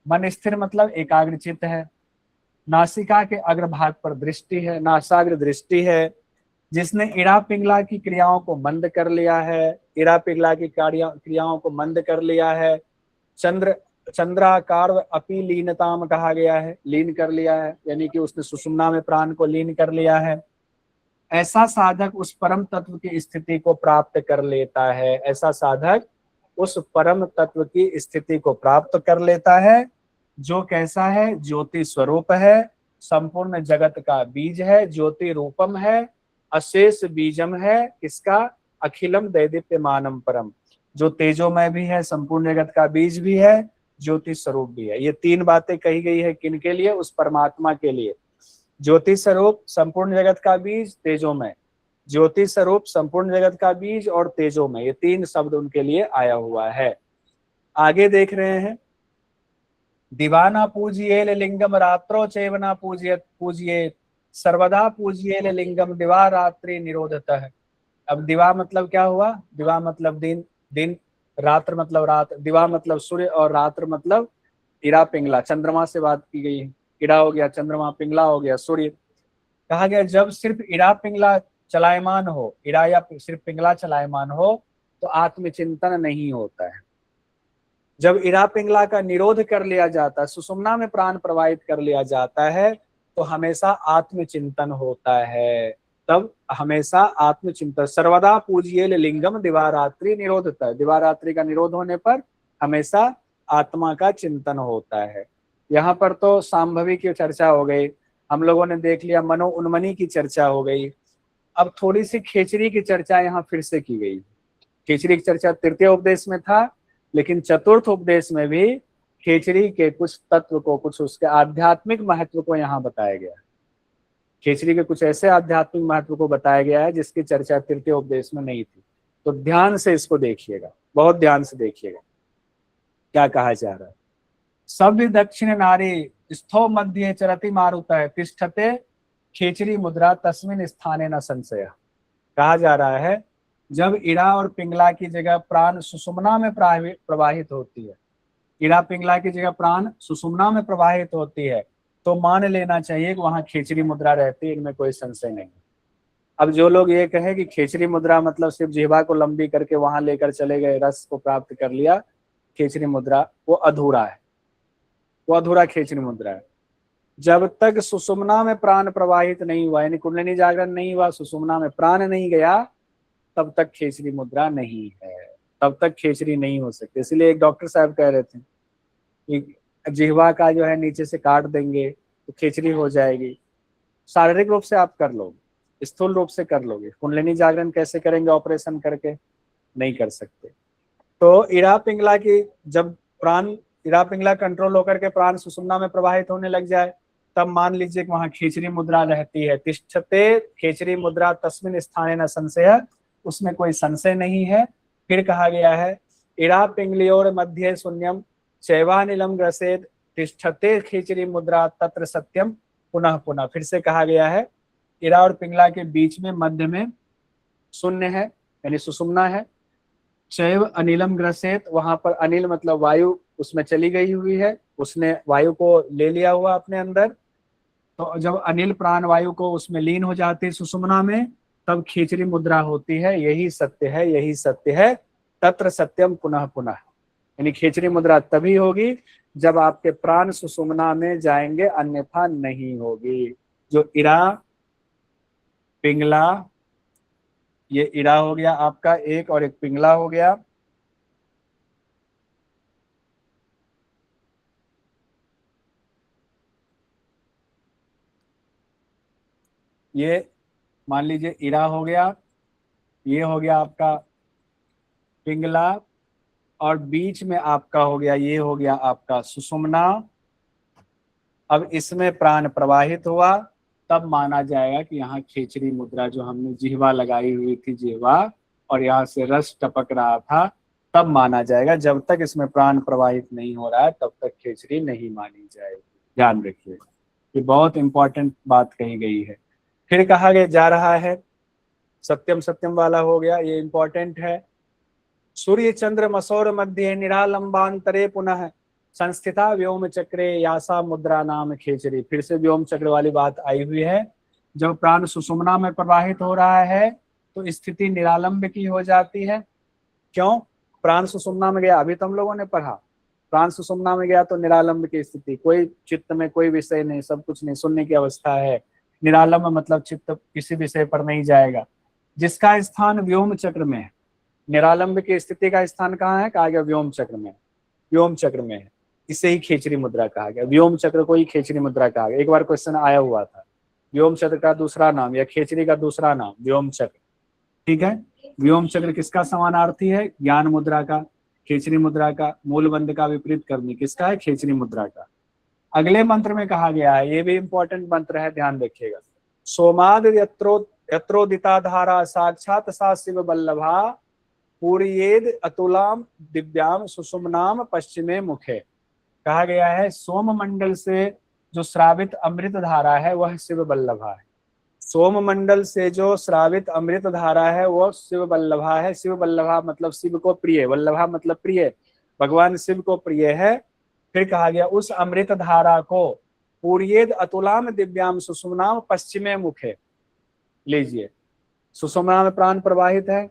मन स्थिर मतलब एकाग्रचित्त है, नासिका के अग्रभाग पर दृष्टि है, नासाग्र दृष्टि है, जिसने इड़ा पिंगला की क्रियाओं को मंद कर लिया है, इड़ा पिंगला की क्रियाओं को मंद कर लिया है। चंद्राकार अपी लीनताम कहा गया है, लीन कर लिया है, यानी कि उसने सुषुम्ना में प्राण को लीन कर लिया है। ऐसा साधक उस परम तत्व की स्थिति को प्राप्त कर लेता है, ऐसा साधक उस परम तत्व की स्थिति को प्राप्त कर लेता है जो कैसा है, ज्योति स्वरूप है, संपूर्ण जगत का बीज है, ज्योति रूपम है, अशेष बीजम है, इसका अखिलम दैदीप्यमानम परम, जो तेजोमय भी है, संपूर्ण जगत का बीज भी है, ज्योति स्वरूप भी है। ये तीन बातें कही गई है किनके लिए, उस परमात्मा के लिए। ज्योति स्वरूप, संपूर्ण जगत का बीज, तेजोमय। ज्योति स्वरूप, संपूर्ण जगत का बीज और तेजोमय, ये तीन शब्द उनके लिए आया हुआ है। आगे देख रहे हैं, दिवाना पूजिये लिंगम रात्रो चैवना पूजिये सर्वदा पूजिये लिंगम दिवा रात्रि निरोधतः। अब दिवा मतलब क्या हुआ, दिवा मतलब दिन, दिन, रात्र मतलब रात, दिवा मतलब सूर्य और रात्र मतलब इड़ा पिंगला, चंद्रमा से बात की गई है। इड़ा हो गया चंद्रमा, पिंगला हो गया सूर्य। कहा गया जब सिर्फ इड़ा पिंगला चलायमान हो, इड़ा या सिर्फ पिंगला चलायमान हो तो आत्मचिंतन नहीं होता है। जब इड़ा पिंगला का निरोध कर लिया जाता है, सुषुम्ना में प्राण प्रवाहित कर लिया जाता है, तो हमेशा आत्मचिंतन होता है। तब हमेशा आत्मचिंतन, सर्वदा पूजिये लिंगम दिवारात्रि निरोधता है, दिवारात्रि का निरोध होने पर हमेशा आत्मा का चिंतन होता है। यहाँ पर तो सांभवी की चर्चा हो गई, हम लोगों ने देख लिया, मनो उन्मनी की चर्चा हो गई। अब थोड़ी सी खेचरी की चर्चा यहाँ फिर से की गई। खेचरी की चर्चा तृतीय उपदेश में था, लेकिन चतुर्थ उपदेश में भी खेचरी के कुछ तत्व को, कुछ उसके आध्यात्मिक महत्व को यहाँ बताया गया है। खेचरी के कुछ ऐसे आध्यात्मिक महत्व को बताया गया है जिसकी चर्चा तृतीय उपदेश में नहीं थी। तो ध्यान से इसको देखिएगा, बहुत ध्यान से देखिएगा क्या कहा जा रहा है। सभ्य दक्षिण नारी स्थो मध्य चरति मारुतः तिष्ठते खेचरी मुद्रा तस्मिन स्थाने न संशय। कहा जा रहा है जब इड़ा और पिंगला की जगह प्राण सुषुम्ना में प्रवाहित होती है, इड़ा पिंगला की जगह प्राण सुषुम्ना में प्रवाहित होती है, तो मान लेना चाहिए कि वहां खेचरी मुद्रा रहती है, इनमें कोई संशय नहीं। अब जो लोग ये कहे कि खेचरी मुद्रा मतलब सिर्फ जिह्वा को लंबी करके वहां लेकर चले गए, रस को प्राप्त कर लिया, खेचरी मुद्रा, वो अधूरा है, वो अधूरा खेचरी मुद्रा है। जब तक सुषुम्ना में प्राण प्रवाहित नहीं हुआ, यानी कुंडलिनी जागरण नहीं हुआ, सुषुम्ना में प्राण नहीं गया, तब तक खेचरी मुद्रा नहीं है, तब तक खेचरी नहीं हो सकती। इसलिए एक डॉक्टर साहब कह रहे थे कि जिह्वा का जो है नीचे से काट देंगे तो खेचरी हो जाएगी। शारीरिक रूप से आप कर लोगे, स्थूल रूप से कर लोगे, कुंडलिनी जागरण कैसे करेंगे ऑपरेशन करके, नहीं कर सकते। तो इड़ा पिंगला की जब प्राण, इड़ा पिंगला कंट्रोल होकर के प्राण सुषुम्ना में प्रवाहित होने लग जाए, तब मान लीजिए कि वहां खेचरी मुद्रा रहती है। तिष्ठते खेचरी मुद्रा तस्मिन स्थाने न संशय, उसमें कोई संशय नहीं है। फिर कहा गया है इड़ा पिंगलियोर मध्य शून्यम चैवानिलम ग्रसेत तिष्ठते खेचरी मुद्रा तत्र सत्यम पुनः पुनः। फिर से कहा गया है इड़ा और पिंगला के बीच में मध्य में शून्य है, यानी सुषुम्ना है। चैव अनिलम ग्रसेत, वहां पर अनिल मतलब वायु उसमें चली गई हुई है, उसने वायु को ले लिया हुआ अपने अंदर। तो जब अनिल प्राण वायु को उसमें लीन हो जाती है सुषुम्ना में, तब खेचरी मुद्रा होती है। यही सत्य है, यही सत्य है, तत्र सत्यम पुनः पुनः। यानी खेचरी मुद्रा तभी होगी जब आपके प्राण सुषुम्ना में जाएंगे, अन्यथा नहीं होगी। जो इड़ा पिंगला, ये इड़ा हो गया आपका एक, और एक पिंगला हो गया। ये मान लीजिए इड़ा हो गया, ये हो गया आपका पिंगला, और बीच में आपका हो गया, ये हो गया आपका सुषुम्ना। अब इसमें प्राण प्रवाहित हुआ, तब माना जाएगा कि यहाँ खेचरी मुद्रा, जो हमने जिह्वा लगाई हुई थी, जिह्वा और यहाँ से रस टपक रहा था, तब माना जाएगा। जब तक इसमें प्राण प्रवाहित नहीं हो रहा है तब तक खेचरी नहीं मानी जाएगी। ध्यान रखिए, ये बहुत इंपॉर्टेंट बात कही गई है। फिर कहा गया जा रहा है, सत्यम सत्यम वाला हो गया, ये इंपॉर्टेंट है। सूर्य चंद्र मसौर मध्य निरालंबांतरे पुनः संस्थिता व्योम चक्रे यासा मुद्रा नाम खेचरी। फिर से व्योम चक्र वाली बात आई हुई है जब प्राण सुषुम्ना में प्रवाहित हो रहा है तो स्थिति निरालंब की हो जाती है। क्यों? प्राण सुषुम्ना में गया, अभी तो हम लोगों ने पढ़ा, प्राण सुषुम्ना में गया तो निरालंब की स्थिति, कोई चित्त में कोई विषय नहीं, सब कुछ नहीं, शून्य की अवस्था है। निरालंब मतलब चित्त किसी विषय पर नहीं जाएगा, जिसका स्थान व्योम चक्र में है। निरालंब की स्थिति का स्थान कहाँ है? कहा गया व्योम चक्र में, व्योम चक्र में है। इसे ही खेचरी मुद्रा कहा गया, व्योम चक्र को ही खेचरी मुद्रा कहा गया। एक बार क्वेश्चन आया हुआ था, व्योम चक्र का दूसरा नाम या खेचरी का दूसरा नाम व्योम चक्र। ठीक है, व्योम चक्र किसका समानार्थी है? ज्ञान मुद्रा का, खेचरी मुद्रा का। मूलबंध का विपरीत करनी किसका है? खेचरी मुद्रा का। अगले मंत्र में कहा गया है, ये भी इंपॉर्टेंट मंत्र है, ध्यान रखिएगा। सोमाद यत्रोदिता धारा साक्षात सा शिव बल्लभा पूर्येद अतुलाम दिव्याम सुषुम्नाम पश्चिमे मुखे। कहा गया है सोम मंडल से जो श्रावित अमृत धारा है वह शिव बल्लभा है। सोम मंडल से जो श्रावित अमृत धारा है वह शिव बल्लभा है। शिव बल्लभा मतलब शिव को प्रिय, वल्लभा मतलब प्रिय, भगवान शिव को प्रिय है। फिर कहा गया उस अमृत धारा को पूर्येद अतुलाम दिव्याम सुषुम्नाम पश्चिमे मुखे। लीजिए, सुषुम्ना में प्राण प्रवाहित है,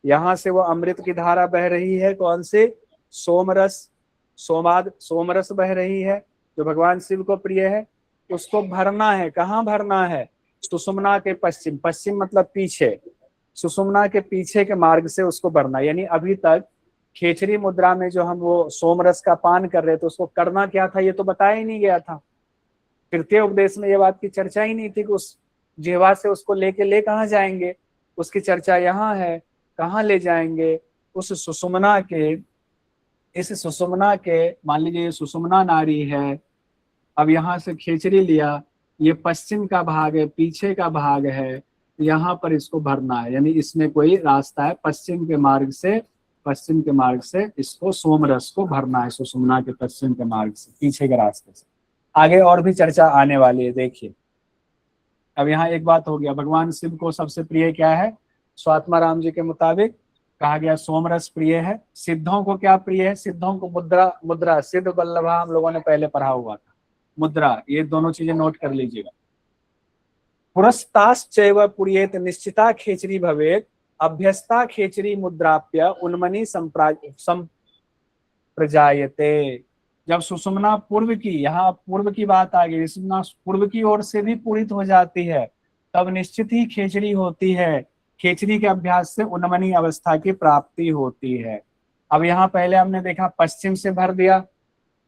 यहां से वो अमृत की धारा बह रही है। कौन सी? सोमरस, सोमाद, सोमरस बह रही है जो भगवान शिव को प्रिय है। उसको भरना है, कहाँ भरना है? सुषुम्ना के पश्चिम, पश्चिम मतलब पीछे, सुषुम्ना के पीछे के मार्ग से उसको भरना। यानी अभी तक खेचरी मुद्रा में जो हम वो सोमरस का पान कर रहे थे उसको करना क्या था ये तो बताया ही नहीं गया था। तृतीय उपदेश में ये बात की चर्चा ही नहीं थी कि उस जिह्वा से उसको लेके ले कहाँ जाएंगे, उसकी चर्चा यहाँ है। कहाँ ले जाएंगे? उस सुषुम्ना के, इस सुषुम्ना के, मान लीजिए ये सुषुम्ना नारी है, अब यहाँ से खेचरी लिया, ये पश्चिम का भाग है, पीछे का भाग है, यहाँ पर इसको भरना है। यानी इसमें कोई रास्ता है, पश्चिम के मार्ग से, पश्चिम के मार्ग से इसको सोमरस को भरना है, सुषुम्ना के पश्चिम के मार्ग से, पीछे के रास्ते से। आगे और भी चर्चा आने वाली है, देखिए। अब यहाँ एक बात हो गया, भगवान शिव को सबसे प्रिय क्या है? स्वात्मा राम जी के मुताबिक कहा गया सोमरस प्रिय है। सिद्धों को क्या प्रिय है? सिद्धों को मुद्रा, मुद्रा सिद्ध बल्लभा हम लोगों ने पहले पढ़ा हुआ था, मुद्रा, ये दोनों चीजें नोट कर लीजिएगा। पुरस्ताश्चैव पुर्येत निश्चिता खेचरी भवेत अभ्यस्ता खेचरी मुद्राप्य उन्मनी संप्रजायते। जब सुषुम्ना पूर्व की, यहाँ पूर्व की बात आ गई, सुषुम्ना पूर्व की ओर से भी पूरित हो जाती है तब निश्चित ही खेचरी होती है। खेचरी के अभ्यास से उन्मनी अवस्था की प्राप्ति होती है। अब यहाँ पहले हमने देखा पश्चिम से भर दिया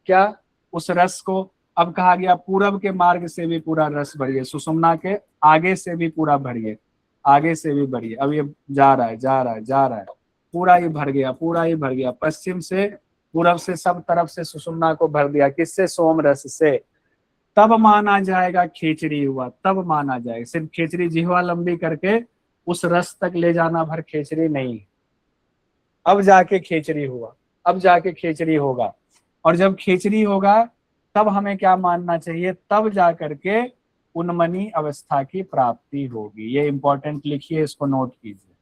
क्या? उस रस को। अब कहा गया पूरब के मार्ग से भी पूरा रस भरिए, सुषुम्ना के आगे से भी पूरा भरिए, आगे से भी भरिए। अब ये जा रहा है, जा रहा है, जा रहा है, पूरा ही भर गया, पूरा ही भर गया, पश्चिम से, पूरब से, सब तरफ से सुषुम्ना को भर दिया। किससे? सोम रस से। तब माना जाएगा खेचरी हुआ, तब माना जाएगा। सिर्फ खेचरी जिह्वा लंबी करके उस रस तक ले जाना भर खेचरी नहीं, अब जाके खेचरी हुआ, अब जाके खेचरी होगा। और जब खेचरी होगा तब हमें क्या मानना चाहिए? तब जा करके उन्मनी अवस्था की प्राप्ति होगी। ये इंपॉर्टेंट लिखिए, इसको नोट कीजिए।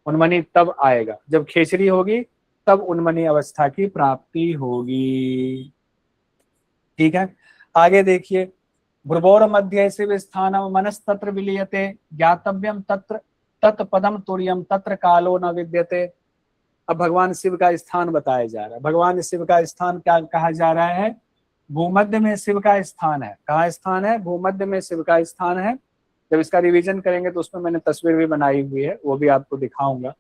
उन्मनी तब आएगा जब खेचरी होगी, तब उन्मनी अवस्था की प्राप्ति होगी। ठीक है, आगे देखिए। भ्रुवोर मध्य शिव स्थानम मनस तत्र विलीयते ज्ञातव्यम तत्र तत्पदम तुर्यम तत्र कालो न विद्यते। अब भगवान शिव का स्थान बताया जा रहा है। भगवान शिव का स्थान क्या कहा जा रहा है? भूमध्य में शिव का स्थान है। कहाँ स्थान है? भूमध्य में शिव का स्थान है। जब इसका रिवीजन करेंगे तो उसमें मैंने तस्वीर भी बनाई हुई है, वो भी आपको दिखाऊंगा।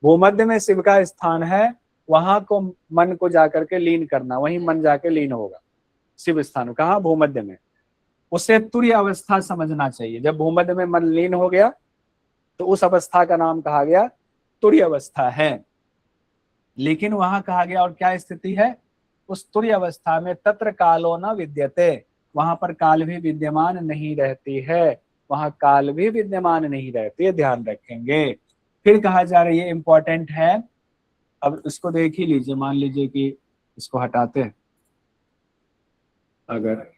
भूमध्य में शिव का स्थान है, वहां को मन को जाकर के लीन करना, वहीं मन जाके लीन होगा शिव स्थान। कहाँ? भूमध्य में। उसे तुर्य अवस्था समझना चाहिए। जब भूमध्य में मन लीन हो गया तो उस अवस्था का नाम कहा गया तुर्य अवस्था है। लेकिन वहां कहा गया और क्या स्थिति है? उस तुर्य अवस्था में तत्र कालो न विद्यते, वहां पर काल भी विद्यमान नहीं रहती है, वहां काल भी विद्यमान नहीं रहती है, ध्यान रखेंगे। फिर कहा जा रहा है, ये इंपॉर्टेंट है। अब इसको देख ही लीजिए, मान लीजिए कि इसको हटाते हैं, अगर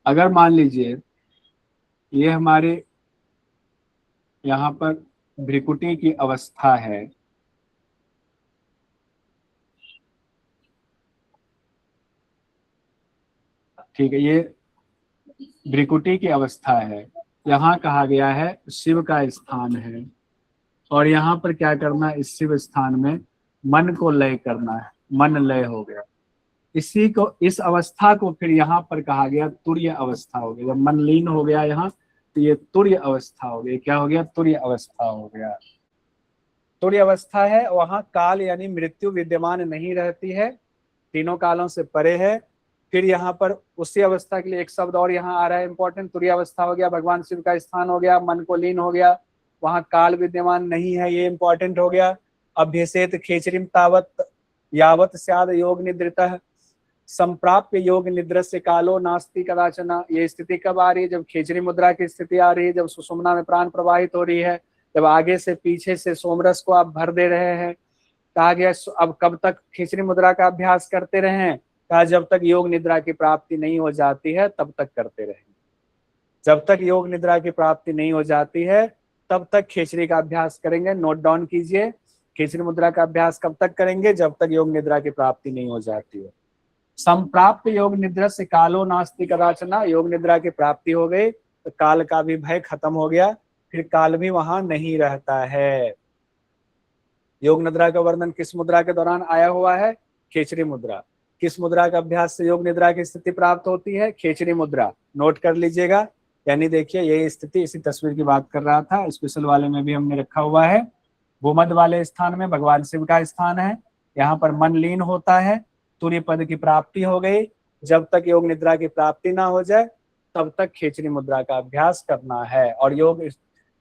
अगर मान लीजिए ये हमारे यहाँ पर भ्रिकुटी की अवस्था है, ठीक है, ये भ्रिकुटी की अवस्था है। यहाँ कहा गया है शिव का स्थान है, और यहाँ पर क्या करना है, इस शिव स्थान में मन को लय करना है, मन लय हो गया। इसी को, इस अवस्था को फिर यहाँ पर कहा गया तुर्य अवस्था हो गया। जब मन लीन हो गया यहाँ, तो ये तुर्य अवस्था हो गई। क्या हो गया, तुर्य अवस्था हो गया। तुर्य अवस्था है, वहां काल यानी मृत्यु विद्यमान नहीं रहती है, तीनों कालों से परे है। फिर यहाँ पर उसी अवस्था के लिए एक शब्द और यहाँ आ रहा है इंपॉर्टेंट, तुर्य अवस्था हो गया, भगवान शिव का स्थान हो गया, मन को लीन हो गया, वहां काल विद्यमान नहीं है, ये इंपॉर्टेंट हो गया। अभ्यसेत खेचरीम तावत यावत स्याद योग निद्रितः संप्राप्य योग निद्र से कालो नास्ति कदाचना। ये स्थिति कब आ रही है, जब खेचरी मुद्रा की स्थिति आ रही है, जब सुषुम्ना में प्राण प्रवाहित हो रही है, जब आगे से पीछे से सोमरस को आप भर दे रहे हैं। कहा गया अब कब तक खिचड़ी मुद्रा का अभ्यास करते रहें, कहा जब तक योग निद्रा की प्राप्ति नहीं हो जाती है तब तक करते रहें। जब तक योग निद्रा की प्राप्ति नहीं हो जाती है तब तक खिचड़ी का अभ्यास करेंगे। नोट डाउन कीजिए, खिचड़ी मुद्रा का अभ्यास कब तक करेंगे, जब तक योग निद्रा की प्राप्ति नहीं हो जाती है। संप्राप्त योग निद्रा से कालो नास्ति कदाचना, योग निद्रा की प्राप्ति हो गई तो काल का भी भय खत्म हो गया, फिर काल भी वहां नहीं रहता है। योग निद्रा का वर्णन किस मुद्रा के दौरान आया हुआ है, खेचरी मुद्रा। किस मुद्रा का अभ्यास से योग निद्रा की स्थिति प्राप्त होती है, खेचरी मुद्रा। नोट कर लीजिएगा, यानी देखिए यही स्थिति, इसी तस्वीर की बात कर रहा था, स्पेशल वाले में भी हमने रखा हुआ है। भूमध्य वाले स्थान में भगवान शिव का स्थान है, यहाँ पर मन लीन होता है, तुर्य पद की प्राप्ति हो गई। जब तक योग निद्रा की प्राप्ति ना हो जाए तब तक खेचरी मुद्रा का अभ्यास करना है, और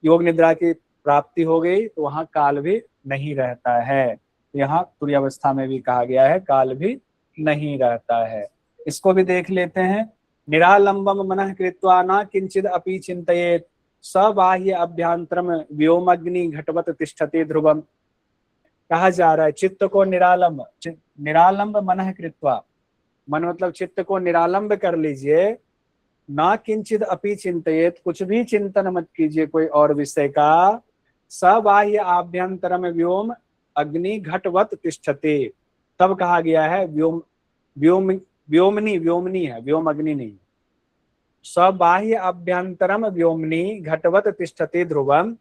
योग निद्रा की प्राप्ति हो गई तो वहां काल भी नहीं रहता है। यहाँ तुर्यावस्था में भी कहा गया है काल भी नहीं रहता है। इसको भी देख लेते हैं। निरालंबम मनः कृत्वा न किंचिद अपि चिंतयेत सबाह्य अभ्यांतरम व्योमग्नि घटवत तिष्ठति ध्रुवम। कहा जा रहा है चित्त को निरालंब मनः कृत्वा, मन मतलब चित्त को निरालंब कर लीजिए। ना किंचित अपि चिंतयेत, कुछ भी चिंतन मत कीजिए कोई और विषय का। सबाह्य आभ्यंतरम व्योम अग्नि घटवत तिष्ठते, तब कहा गया है व्योम व्योम व्योमनी है, व्योम अग्नि नहीं। सबाह्य अभ्यंतरम व्योमनी घटवत तिष्ठते ध्रुवम,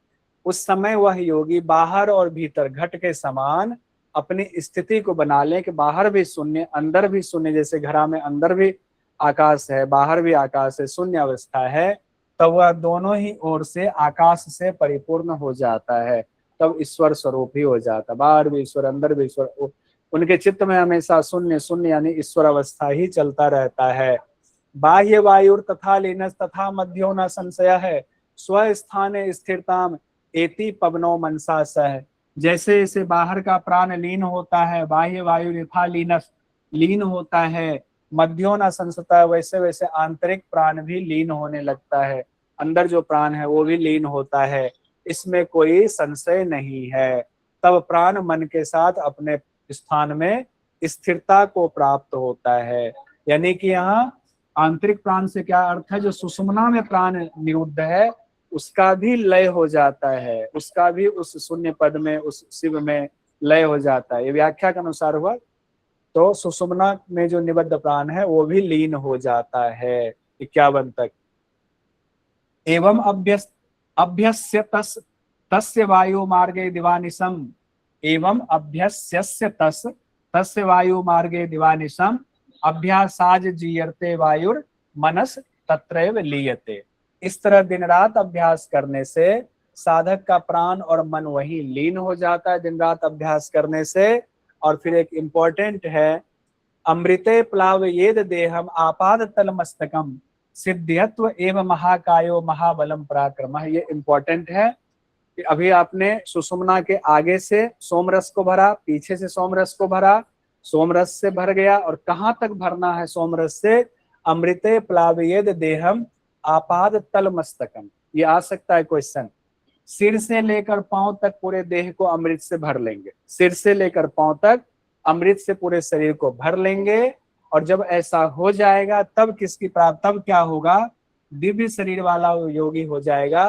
उस समय वह योगी बाहर और भीतर घट के समान अपनी स्थिति को बना ले कि बाहर भी शून्य अंदर भी शून्य, जैसे घड़ा में अंदर भी आकाश है बाहर भी आकाश है, शून्य अवस्था है, तब वह दोनों ही ओर से आकाश से परिपूर्ण हो जाता है, तब ईश्वर स्वरूप ही हो जाता है। बाहर भी ईश्वर अंदर भी ईश्वर, उनके चित्त में हमेशा शून्य शून्य यानी ईश्वर अवस्था ही चलता रहता है। बाह्य वायुर तथा लीनस तथा मध्यो न संशय है स्वस्थाने स्थिरताम एति पवनो मनसा सह। जैसे जैसे बाहर का प्राण लीन होता है, बाह्य वायु यथा लीनस लीन होता है, मध्यो न संशता है, वैसे वैसे आंतरिक प्राण भी लीन होने लगता है, अंदर जो प्राण है वो भी लीन होता है, इसमें कोई संशय नहीं है। तब प्राण मन के साथ अपने स्थान में स्थिरता को प्राप्त होता है। यानी कि यहाँ आंतरिक प्राण से क्या अर्थ है, जो सुषुम्ना में प्राण निरुद्ध है उसका भी लय हो जाता है, उसका भी उस शून्य पद में उस शिव में लय हो जाता है। ये व्याख्या के अनुसार हुआ, तो सुषुम्ना में जो निबद्ध प्राण है वो भी लीन हो जाता है 51 तक। एवं अभ्यस्य तस्य वायु मार्गे दिवानिशम, एवं अभ्यस्य तस्य वायु मार्गे दिवानिशम अभ्यासाज जीयते वायुर मनस तत्रैव लीयते। इस तरह दिन रात अभ्यास करने से साधक का प्राण और मन वही लीन हो जाता है, दिन रात अभ्यास करने से। और फिर एक इम्पोर्टेंट है, अमृते प्लावयेद देहम आपाद तल मस्तकम सिद्ध्यत्व एवं महाकायो महाबलम पराक्रम। ये इम्पोर्टेंट है कि अभी आपने सुषुम्ना के आगे से सोमरस को भरा, पीछे से सोमरस को भरा, सोमरस से भर गया, और कहाँ तक भरना है सोमरस से, अमृते प्लावयेद देहम आपाद तल मस्तकम। ये आ सकता है क्वेश्चन, सिर से लेकर पांव तक पूरे देह को अमृत से भर लेंगे, सिर से लेकर पांव तक अमृत से पूरे शरीर को भर लेंगे। और जब ऐसा हो जाएगा तब किसकी प्राप्त, तब क्या होगा, दिव्य शरीर वाला योगी हो जाएगा।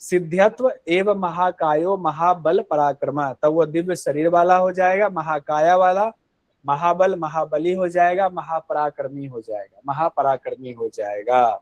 सिद्ध्यत्व एवं महाकायो महाबल पराक्रम, तब वो दिव्य शरीर वाला हो जाएगा, महाकाया वाला, महाबल महाबली हो जाएगा, महापराक्रमी हो जाएगा, महापराक्रमी हो जाएगा।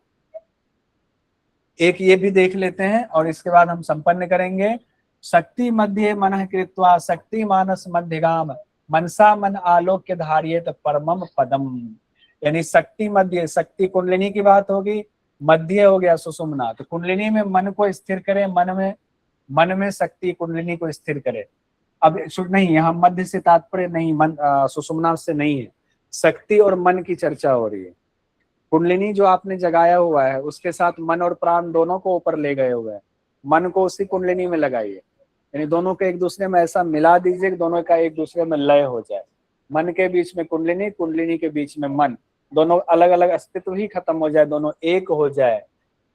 एक ये भी देख लेते हैं और इसके बाद हम संपन्न करेंगे। शक्ति मध्य मन कृत्वा शक्ति मानस मध्यगाम मनसा मन आलोक्य धारियेत परमम पदम। यानी शक्ति मध्य, शक्ति कुंडलिनी की बात होगी, मध्य हो गया सुषुम्ना, तो कुंडलिनी में मन को स्थिर करे, मन में शक्ति कुंडलिनी को स्थिर करे। अब नहीं, यहाँ मध्य से तात्पर्य नहीं, मन सुषुम्ना से नहीं है, शक्ति और मन की चर्चा हो रही है। कुंडलिनी जो आपने जगाया हुआ है उसके साथ मन और प्राण दोनों को ऊपर ले गए हुए हैं, मन को उसी कुंडलिनी में लगाइए, यानी दोनों को एक दूसरे में ऐसा मिला दीजिए कि दोनों का एक दूसरे में लय हो जाए। मन के बीच में कुंडलिनी, कुंडलिनी के बीच में मन, दोनों अलग अलग अस्तित्व ही खत्म हो जाए, दोनों एक हो जाए।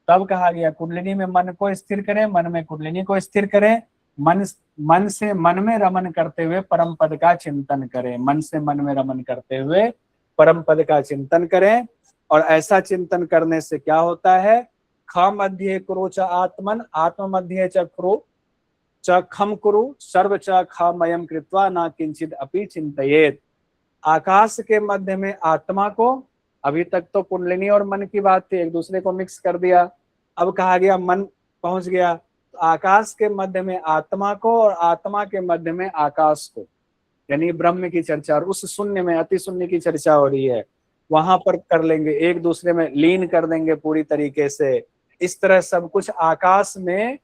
तब कहा गया कुंडलिनी में मन को स्थिर करें, मन में कुंडलिनी को स्थिर करें, मन से मन में रमन करते हुए परम पद का चिंतन करें, मन से मन में रमन करते हुए परम पद का चिंतन करें। और ऐसा चिंतन करने से क्या होता है, ख मध्य कुरु च आत्मन आत्म मध्य च कुरु च खम कुरु सर्व च खमयम कृत्वा ना किंचित अपि चिंतयेत। आकाश के मध्य में आत्मा को, अभी तक तो कुंडलिनी और मन की बात थी, एक दूसरे को मिक्स कर दिया, अब कहा गया मन पहुंच गया, तो आकाश के मध्य में आत्मा को और आत्मा के मध्य में आकाश को, यानी ब्रह्म की चर्चा, और उस शून्य में अति शून्य की चर्चा हो रही है, वहां पर कर लेंगे, एक दूसरे में लीन कर देंगे पूरी तरीके से। इस तरह सब कुछ आकाश में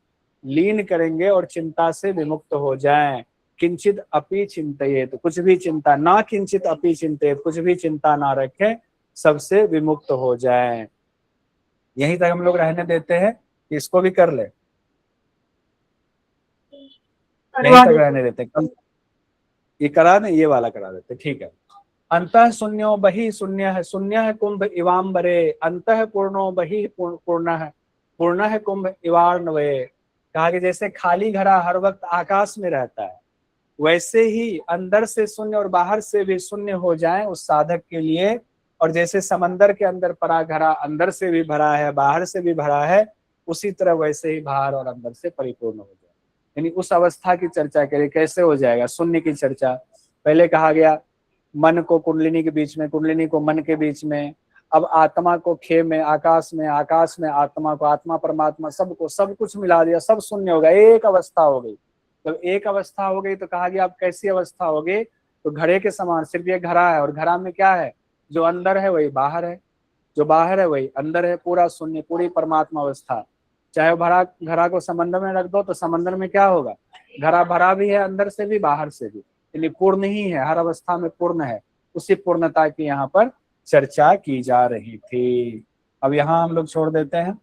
लीन करेंगे और चिंता से विमुक्त हो जाएं। किंचित अपि चिंतयेत, तो कुछ भी चिंता ना, किंचित अपि चिंतयेत, कुछ भी चिंता ना रखें, सबसे विमुक्त हो जाएं। यहीं तक हम लोग रहने देते हैं, इसको भी कर ले, यहीं तक रहने देते हैं, ये करा नहीं, ये वाला करा देते, ठीक है। अंतः शून्यो बहि शून्य है, शून्य है कुंभ इवाम्बरे, अंतः पूर्णो बहि पूर्ण है, पूर्ण है कुंभ इवार्णवे। कहा कि जैसे खाली घड़ा हर वक्त आकाश में रहता है, वैसे ही अंदर से शून्य और बाहर से भी शून्य हो जाए उस साधक के लिए। और जैसे समंदर के अंदर परा घड़ा अंदर से भी भरा है बाहर से भी भरा है, उसी तरह वैसे ही बाहर और अंदर से परिपूर्ण हो जाए। यानी उस अवस्था की चर्चा करें, कैसे हो जाएगा शून्य की चर्चा। पहले कहा गया मन को कुंडलिनी के बीच में, कुंडलिनी को मन के बीच में, अब आत्मा को खे में, आकाश में, आकाश में आत्मा को, आत्मा परमात्मा, सबको, सब कुछ मिला दिया, सब शून्य हो गया, एक अवस्था हो गई। जब एक अवस्था हो गई तो कहा गया अब कैसी अवस्था हो गई, तो घड़े के समान सिर्फ ये घड़ा है, और घड़ा में क्या है, जो अंदर है वही बाहर है, जो बाहर है वही अंदर है, पूरा शून्य, पूरी परमात्मा अवस्था। चाहे भरा घड़ा को समंदर में रख दो तो समंदर में क्या होगा, घड़ा भरा भी है अंदर से भी बाहर से भी, यानी पूर्ण ही है, हर अवस्था में पूर्ण है। उसी पूर्णता की यहाँ पर चर्चा की जा रही थी। अब यहाँ हम लोग छोड़ देते हैं,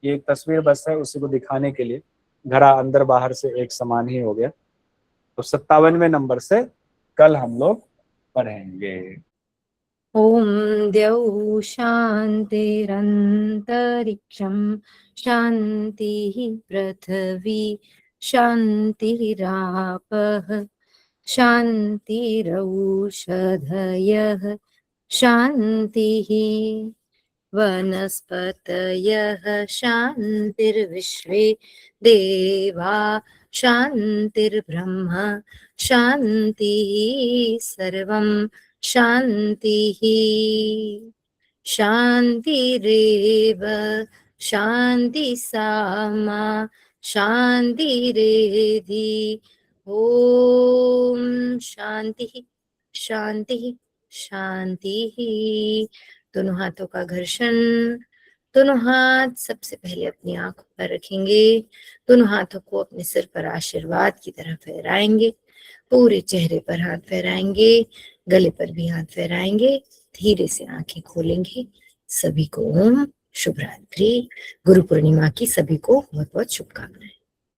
ये एक तस्वीर बस है उसी को दिखाने के लिए, घड़ा अंदर बाहर से एक समान ही हो गया। तो 57वें नंबर से कल हम लोग पढ़ेंगे। ओम द्यौ शान्तिरन्तरिक्षं शान्तिः पृथिवी शान्तिरापः शान्तिरौषधयः शान्तिः वनस्पतयः शान्तिर्विश्वे देवा शान्तिर्ब्रह्म शान्तिः सर्वं शान्तिः शान्तिरेव शान्तिसामा शान्तिरेधि। ओम शांति शांति शांति। दोनों हाथों का घर्षण, दोनों हाथ सबसे पहले अपनी आंखों पर रखेंगे, दोनों हाथों को अपने सिर पर आशीर्वाद की तरह फहराएंगे, पूरे चेहरे पर हाथ फहराएंगे, गले पर भी हाथ फहराएंगे, धीरे से आंखें खोलेंगे। सभी को ओम शुभ रात्रि, गुरु पूर्णिमा की सभी को बहुत बहुत शुभकामनाएं।